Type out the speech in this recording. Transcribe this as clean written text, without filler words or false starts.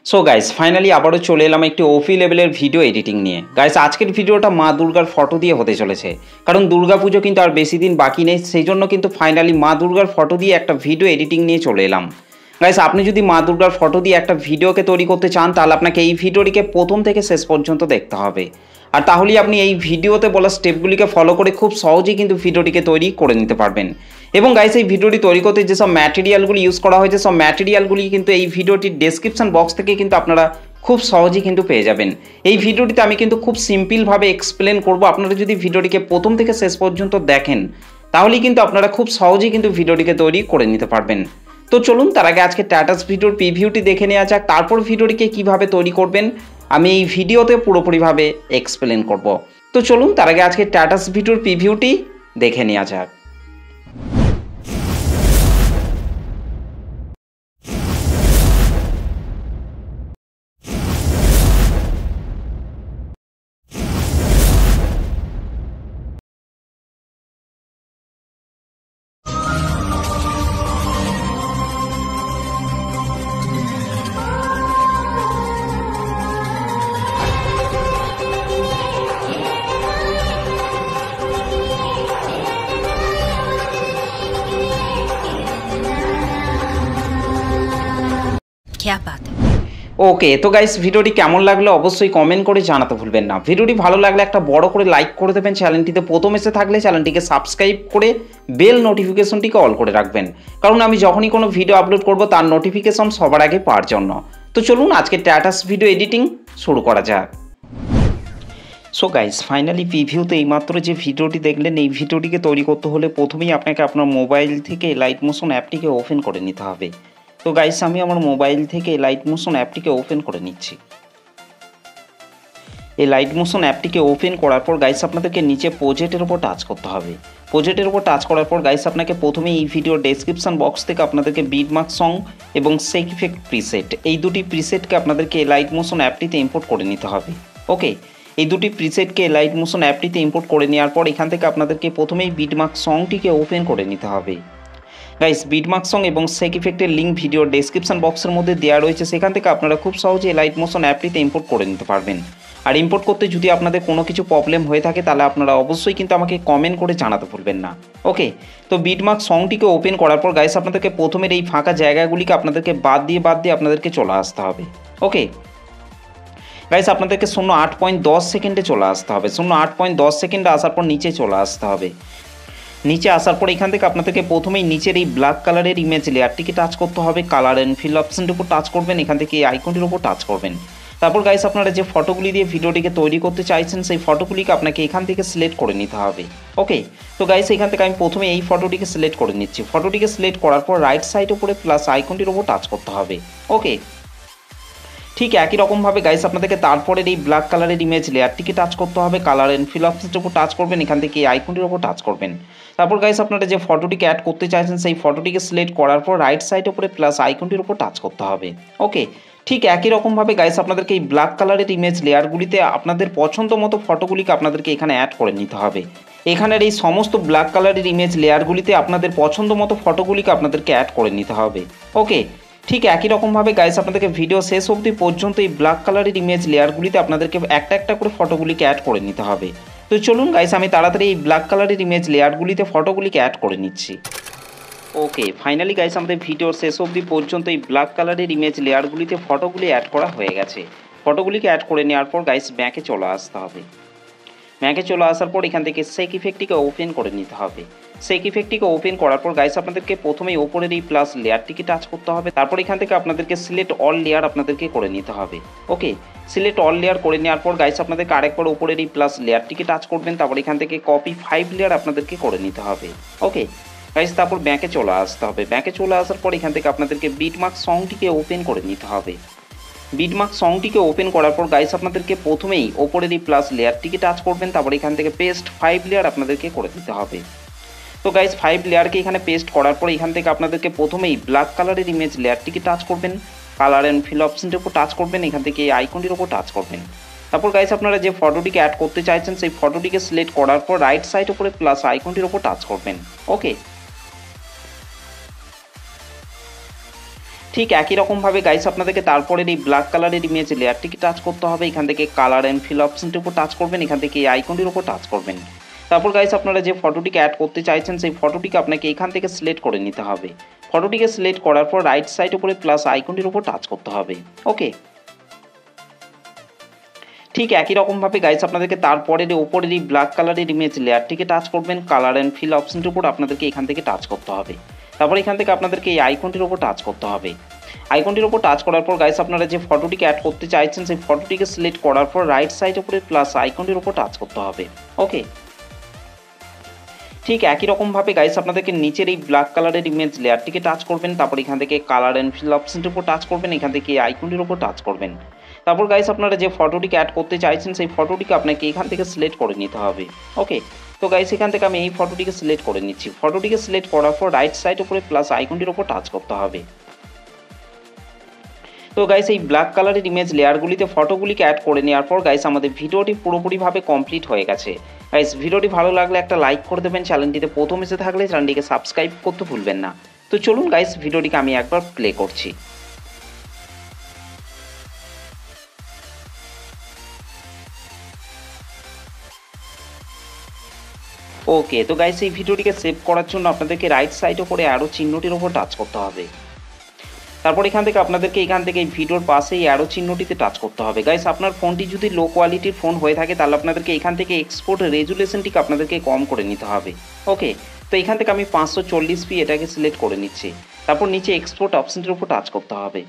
So guys finally আবারও চলে এলাম একটি ওপি লেভেলের ভিডিও এডিটিং নিয়ে। গাইস আজকের ভিডিওটা মা দুর্গার ফটো দিয়ে হতে চলেছে, কারণ দুর্গাপুজো কিন্তু আর বেশি দিন বাকি নেই। সেই জন্য কিন্তু ফাইনালি মা দুর্গার ফটো দিয়ে একটা ভিডিও এডিটিং নিয়ে চলে এলাম। গাইস আপনি যদি মা দুর্গার ফটো দিয়ে একটা ভিডিওকে তৈরি করতে চান, তাহলে আপনাকে এই ভিডিওটিকে প্রথম থেকে শেষ পর্যন্ত দেখতে হবে। আর তাহলেই আপনি এই ভিডিওতে বলা স্টেপগুলিকে ফলো করে খুব সহজেই কিন্তু ভিডিওটিকে তৈরি করে নিতে পারবেন। এবং গাইস এই ভিডিওটি তৈরি করতে যেসব ম্যাটেরিয়ালগুলি ইউজ করা হয়েছে, সব ম্যাটেরিয়ালগুলি কিন্তু এই ভিডিওটির ডেসক্রিপশন বক্স থেকে কিন্তু আপনারা খুব সহজেই কিন্তু পেয়ে যাবেন। এই ভিডিওটিতে আমি কিন্তু খুব সিম্পলভাবে এক্সপ্লেন করব। আপনারা যদি ভিডিওটিকে প্রথম থেকে শেষ পর্যন্ত দেখেন, তাহলেই কিন্তু আপনারা খুব সহজেই কিন্তু ভিডিওটিকে তৈরি করে নিতে পারবেন। তো চলুন তার আগে আজকে স্ট্যাটাস ভিডিওর প্রিভিউটি দেখে নেওয়া যাক, তারপর ভিডিওটিকে কিভাবে তৈরি করবেন আমি এই ভিডিওতে পুরোপুরিভাবে এক্সপ্লেন করব। তো চলুন তার আগে আজকে স্ট্যাটাস ভিডিওর প্রিভিউটি দেখে নেওয়া যাক। क्या बात है। ওকে, তো গাইস ভিডিওটি কেমন লাগলো অবশ্যই কমেন্ট করে জানাতে ভুলবেন না। ভিডিওটি ভালো লাগলে একটা বড় করে লাইক করে দেবেন। চ্যানেলটিতে প্রথম এসে থাকলে চ্যানেলটিকে সাবস্ক্রাইব করে বেল নোটিফিকেশনটিকে অল করে রাখবেন, কারণ আমি যখনই কোনো ভিডিও আপলোড করব তার নোটিফিকেশন সবার আগে পাওয়ার জন্য। তো চলুন আজকে স্ট্যাটাস ভিডিও এডিটিং শুরু করা যাক। সো গাইস ফাইনালি প্রিভিউতে এইমাত্র যে ভিডিওটি দেখলেন, এই ভিডিওটিকে তৈরি করতে হলে প্রথমেই আপনাকে আপনার মোবাইল থেকে লাইট মোশন অ্যাপটিকে ওপেন করে নিতে হবে। তো গাইস আমি আমার মোবাইল থেকে লাইট মোশন অ্যাপটিকে ওপেন করে নিচ্ছি। এই লাইট মোশন অ্যাপটিকে ওপেন করার পর গাইস আপনাদেরকে নিচে প্রজেক্টের উপর টাচ করতে হবে। প্রজেক্টের উপর টাচ করার পর গাইস আপনাকে প্রথমেই এই ভিডিওর ডেসক্রিপশন বক্স থেকে আপনাদেরকে বিটমার্ক সং এবং শেক ইফেক্ট প্রিসেট, এই দুটি প্রিসেটকে আপনাদেরকে লাইট মোশন অ্যাপটিতে ইম্পোর্ট করে নিতে হবে। ওকে, এই দুটি প্রিসেটকে লাইট মোশন অ্যাপটিতে ইম্পোর্ট করে নেওয়ার পর এখান থেকে আপনাদেরকে প্রথমেই বিটমার্ক সংটিকে ওপেন করে নিতে হবে। গাইস বিটমার্ক সং এবং শেক ইফেক্টের লিঙ্ক ভিডিওর ডেসক্রিপশন বক্সের মধ্যে দেওয়া রয়েছে, সেখান থেকে আপনারা খুব সহজে লাইট মোশন অ্যাপটিতে ইম্পোর্ট করে নিতে পারবেন। আর ইম্পোর্ট করতে যদি আপনাদের কোনো কিছু প্রবলেম হয়ে থাকে, তাহলে আপনারা অবশ্যই কিন্তু আমাকে কমেন্ট করে জানাতে ভুলবেন না। ওকে, তো বিটমার্ক সংটিকে ওপেন করার পর গাইস আপনাদেরকে প্রথমের এই ফাঁকা জায়গাগুলিকে আপনাদেরকে বাদ দিয়ে আপনাদেরকে চলে আসতে হবে। ওকে গাইস আপনাদেরকে 08.10 সেকেন্ডে চলে আসতে হবে। 08.10 সেকেন্ডে আসার পর নিচে চলে আসতে হবে। নিচে আসার পর এখান থেকে আপনাদেরকে প্রথমেই নিচের এই ব্ল্যাক কালারের ইমেজ লেয়ারটিকে টাচ করতে হবে। কালার অ্যান্ড ফিল অপশনটির উপর টাচ করবেন, এখান থেকে এই আইকনটির উপর টাচ করবেন। তারপর গাইস আপনারা যে ফটোগুলি দিয়ে ভিডিওটিকে তৈরি করতে চাইছেন, সেই ফটোগুলিকে আপনাকে এখান থেকে সিলেক্ট করে নিতে হবে। ওকে, তো গাইস এখান থেকে আমি প্রথমে এই ফটোটিকে সিলেক্ট করে নিচ্ছি। ফটোটিকে সিলেক্ট করার পর রাইট সাইড উপরে প্লাস আইকনটির উপর টাচ করতে হবে। ওকে, ঠিক একই রকমভাবে গাইস আপনাদেরকে তারপরের এই ব্ল্যাক কালারের ইমেজ লেয়ারটিকে টাচ করতে হবে। কালার অ্যান্ড ফিল অপশনটির উপর টাচ করবেন, এখান থেকে এই আইকনটির উপর টাচ করবেন। তারপর গাইস আপনারা যে ফটোটিকে অ্যাড করতে চাইছেন, সেই ফটোটিকে সিলেক্ট করার পর রাইট সাইড উপরে প্লাস আইকনটির উপর টাচ করতে হবে। ওকে, ঠিক একই রকমভাবে গাইস আপনাদেরকে এই ব্ল্যাক কালারের ইমেজ লেয়ারগুলিতে আপনাদের পছন্দ মতো ফটোগুলিকে আপনাদেরকে এখানে অ্যাড করে নিতে হবে। এখানের এই সমস্ত ব্ল্যাক কালারের ইমেজ লেয়ারগুলিতে আপনাদের পছন্দ মতো ফটোগুলিকে আপনাদেরকে অ্যাড করে নিতে হবে। ওকে, ঠিক একই রকমভাবে গাইস আপনাদেরকে ভিডিও শেষ অবধি পর্যন্ত এই ব্ল্যাক কালারের ইমেজ লেয়ারগুলিতে আপনাদেরকে একটা একটা করে ফটোগুলিকে অ্যাড করে নিতে হবে। তো চলুন গাইস আমি তাড়াতাড়ি এই ব্ল্যাক কালারের ইমেজ লেয়ারগুলিতে ফটোগুলিকে অ্যাড করে নিচ্ছি। ওকে, ফাইনালি গাইস আমাদের ভিডিওর শেষ অবধি পর্যন্ত এই ব্ল্যাক কালারের ইমেজ লেয়ারগুলিতে ফটোগুলি অ্যাড করা হয়ে গেছে। ফটোগুলিকে অ্যাড করে নেওয়ার পর গাইস ব্যাকে চলে আসতে হবে। ব্যাকে চলে আসার পর এখান থেকে শেক ইফেক্টটিকে ওপেন করে নিতে হবে। শেক ইফেক্টটিকে ওপেন করার পর গাইস আপনাদেরকে প্রথমেই ওপরের এই প্লাস লেয়ারটিকে টাচ করতে হবে। তারপর এখান থেকে আপনাদেরকে সিলেক্ট অল লেয়ার আপনাদেরকে করে নিতে হবে। ওকে, সিলেক্ট অল লেয়ার করে নেওয়ার পর গাইস আপনাদেরকে আরেকবার ওপরের এই প্লাস লেয়ারটিকে টাচ করবেন। তারপর এখান থেকে কপি 5 লেয়ার আপনাদেরকে করে নিতে হবে। ওকে গাইস, তারপর ব্যাকে চলে আসতে হবে। ব্যাকে চলে আসার পর এখান থেকে আপনাদেরকে বিটমার্ক সংটিকে ওপেন করে নিতে হবে। বিটমার্ক সংটিকে ওপেন করার পর গাইস আপনাদেরকে প্রথমেই ওপরের এই প্লাস লেয়ারটিকে টাচ করবেন। তারপর এখান থেকে পেস্ট 5 লেয়ার আপনাদেরকে করে দিতে হবে। তো গাইস 5 লেয়ারকে এখানে পেস্ট করার পর এখান থেকে আপনাদেরকে প্রথমেই ব্ল্যাক কালারের ইমেজ লেয়ারটিকে টাচ করবেন। কালার অ্যান্ড ফিল অপশনটির উপর টাচ করবেন, এখান থেকে এই আইকনটির উপর টাচ করবেন। তারপর গাইস আপনারা যে ফটোটিকে অ্যাড করতে চাইছেন, সেই ফটোটিকে সিলেক্ট করার পর রাইট সাইড উপরে প্লাস আইকনটির উপর টাচ করবেন। ওকে, ঠিক একই রকমভাবে গাইস আপনাদেরকে তারপরের এই ব্ল্যাক কালারের ইমেজ লেয়ারটিকে টাচ করতে হবে। এখান থেকে কালার অ্যান্ড ফিল অপশনটির উপর টাচ করবেন, এখান থেকে এই আইকনটির উপর টাচ করবেন। তারপর গাইস আপনারা যে ফটোটিকে অ্যাড করতে চাইছেন সেই ফটোটিকে আপনাকে এখান থেকে সিলেক্ট করে নিতে হবে। ফটোটিকে সিলেক্ট করার পর রাইট সাইড উপরে প্লাস আইকনটির উপর টাচ করতে হবে। ওকে, ঠিক একই রকমভাবে গাইস আপনাদেরকে তারপরের ওপরের এই ব্ল্যাক কালারের ইমেজ লেয়ারটিকে টাচ করবেন, কালার অ্যান্ড ফিল অপশনটির উপর আপনাদেরকে এখান থেকে টাচ করতে হবে। তারপর এখান থেকে আপনাদেরকে এই আইকনটির উপর টাচ করতে হবে। আইকনটির উপর টাচ করার পর গাইস আপনারা যে ফটোটিকে অ্যাড করতে চাইছেন সেই ফটোটিকে সিলেক্ট করার পর রাইট সাইড উপরে প্লাস আইকনটির উপর টাচ করতে হবে। ওকে, ঠিক একই রকমভাবে গাইস আপনাদেরকে নিচের এই ব্ল্যাক কালারের ইমেজ লেয়ারটিকে টাচ করবেন। তারপর এখান থেকে কালার অ্যান্ড ফিল অপশনটির উপর টাচ করবেন, এখান থেকে এই আইকনটির উপর টাচ করবেন। তারপর গাইস আপনারা যে ফটোটিকে অ্যাড করতে চাইছেন সেই ফটোটিকে আপনাকে এখান থেকে সিলেক্ট করে নিতে হবে। ওকে, তো গাইস এখান থেকে আমি এই ফটোটিকে সিলেক্ট করে নিচ্ছি। ফটোটিকে সিলেক্ট করার পর রাইট সাইড উপরে প্লাস আইকনটির উপর টাচ করতে হবে। তো গাইস এই ব্ল্যাক কালারের ইমেজ লেয়ারগুলিতে ফটোগুলিকে অ্যাড করে নেওয়ার পর গাইস আমাদের ভিডিওটি পুরোপুরিভাবে কমপ্লিট হয়ে গেছে। গাইস ভিডিওটি ভালো লাগলে একটা লাইক করে দেবেন, চ্যানেলটিতে প্রথম এসে থাকলে চ্যানেলটিকে সাবস্ক্রাইব করতে ভুলবেন না। তো চলুন গাইস ভিডিওটিকে আমি একবার প্লে করছি। ওকে, তো গাইস এই ভিডিওটিকে সেভ করার জন্য আপনাদেরকে রাইট সাইড উপরে অ্যারো চিহ্নটির উপর টাচ করতে হবে। তারপর এখান থেকে আপনাদেরকে এই ভিডিওর পাশে এই অ্যারো চিহ্নটিতে টাচ করতে হবে। গাইস আপনার ফোনটি যদি লো কোয়ালিটির ফোন হয়ে থাকে তাহলে আপনাদেরকে এখান থেকে এক্সপোর্ট রেজুলেশনটিকে আপনাদেরকে কম করে নিতে হবে। ওকে, তো এখান থেকে আমি 540p এটাকে সিলেক্ট করে নিচ্ছি। তারপর নিচে এক্সপোর্ট অপশনটির উপর টাচ করতে হবে।